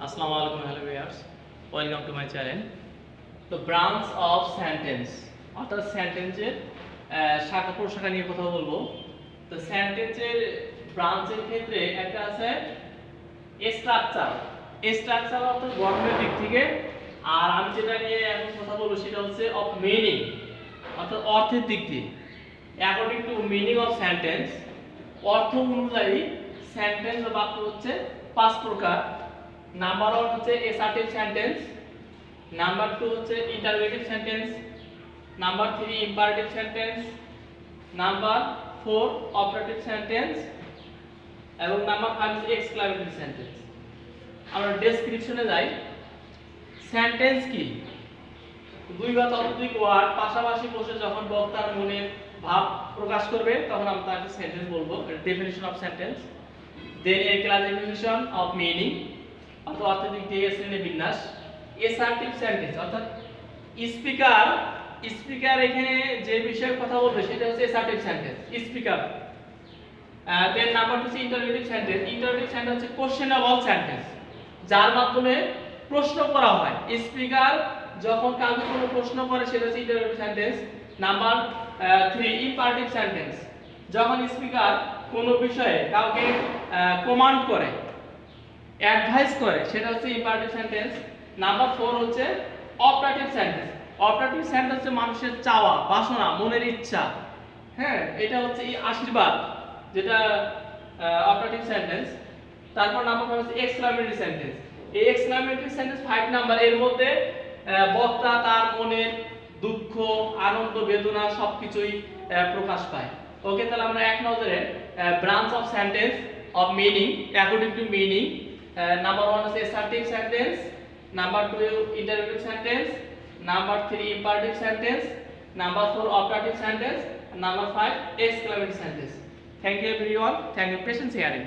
আসসালামু আলাইকুম, hello viewers, welcome to my channel. তো ব্রাঞ্চ অফ সেন্টেন্স অর্থাৎ সেন্টেন্সের শাখা প্রশাখা নিয়ে কথা বলবো। তো সেন্টেন্সের ব্রাঞ্চের ক্ষেত্রে একটা আছে স্ট্রাকচার। স্ট্রাকচার অর্থাৎ গঠনের দিক থেকে, আর আমি যেটা নিয়ে এখন কথা বলবো সেটা হচ্ছে অফ মিনিং অর্থাৎ অর্থের দিক দিয়ে। According to meaning of sentence, অর্থ অনুযায়ী সেন্টেন্স বা বাক্য হচ্ছে 5 প্রকার। নাম্বার 1 হচ্ছে অ্যাসার্টিভ সেন্টেন্স, নাম্বার 2 হচ্ছে interrogative sentence, number 3 imperative sentence, number 4 operative sentence এবং নাম্বার 5 হচ্ছে এক্সক্লেমেটরি সেন্টেন্স। আমরা ডেসক্রিপশনে যাই। সেন্টেন্স কি? দুই বা ততোধিক ওয়ার্ড পাশাপাশি বসে যখন বক্তার মনের ভাব প্রকাশ করবে তখন আমরা তাকে সেন্টেন্স বলবো। ডেফিনিশন অফ সেন্টেন্স, দেন এর ক্লাসিফিকেশন অফ মিনিং অর্থাৎ অর্থের দিক থেকে শ্রেণী বিন্যাস। অ্যাসার্টিভ সেন্টেন্স অর্থাৎ স্পিকার এখানে যে বিষয়ে কথা বলবে সেটা হচ্ছে অ্যাসার্টিভ সেন্টেন্স, স্পিকার। দেন নাম্বার 2 হচ্ছে ইন্টারোগেটিভ সেন্টেন্স। ইন্টারোগেটিভ সেন্টেন্স হচ্ছে কোশ্চেনেবল সেন্টেন্স, যার মাধ্যমে প্রশ্ন করা হয়। স্পিকার যখন কাউকে কোনো প্রশ্ন করে সেটা হচ্ছে interrogative sentence. Number 3 imperative sentence, যখন স্পিকার কোনো বিষয়ে কাউকে কমান্ড করে, অ্যাডভাইস করে, সেটা হচ্ছে ইম্পারেটিভ সেন্টেন্স। নাম্বার 4 হচ্ছে অপারেটিভ সেন্টেন্স। অপারেটিভ সেন্টেন্স হচ্ছে মানুষের চাওয়া, বাসনা, মনের ইচ্ছা। হ্যাঁ, এটা হচ্ছে এই আশীর্বাদ, যেটা অপারেটিভ সেন্টেন্স। তারপর নাম্বার 5 হচ্ছে এক্সক্লেমেটরি সেন্টেন্স। এই এক্সক্লেমেটরি সেন্টেন্স 5 নাম্বার। এর মধ্যে বক্তা তার মনের দুঃখ, আনন্দ, বেদনা সবকিছুই প্রকাশ পায়। ওকে, তাহলে আমরা এক নজরে branch of sentence of meaning according to meaning. Number 1 হচ্ছে assertive sentence, number 2 interrogative sentence, number 3 imperative sentence, number 4 operative sentence, number 5 exclamatory sentence. Thank you everyone. Thank you for patience hearing.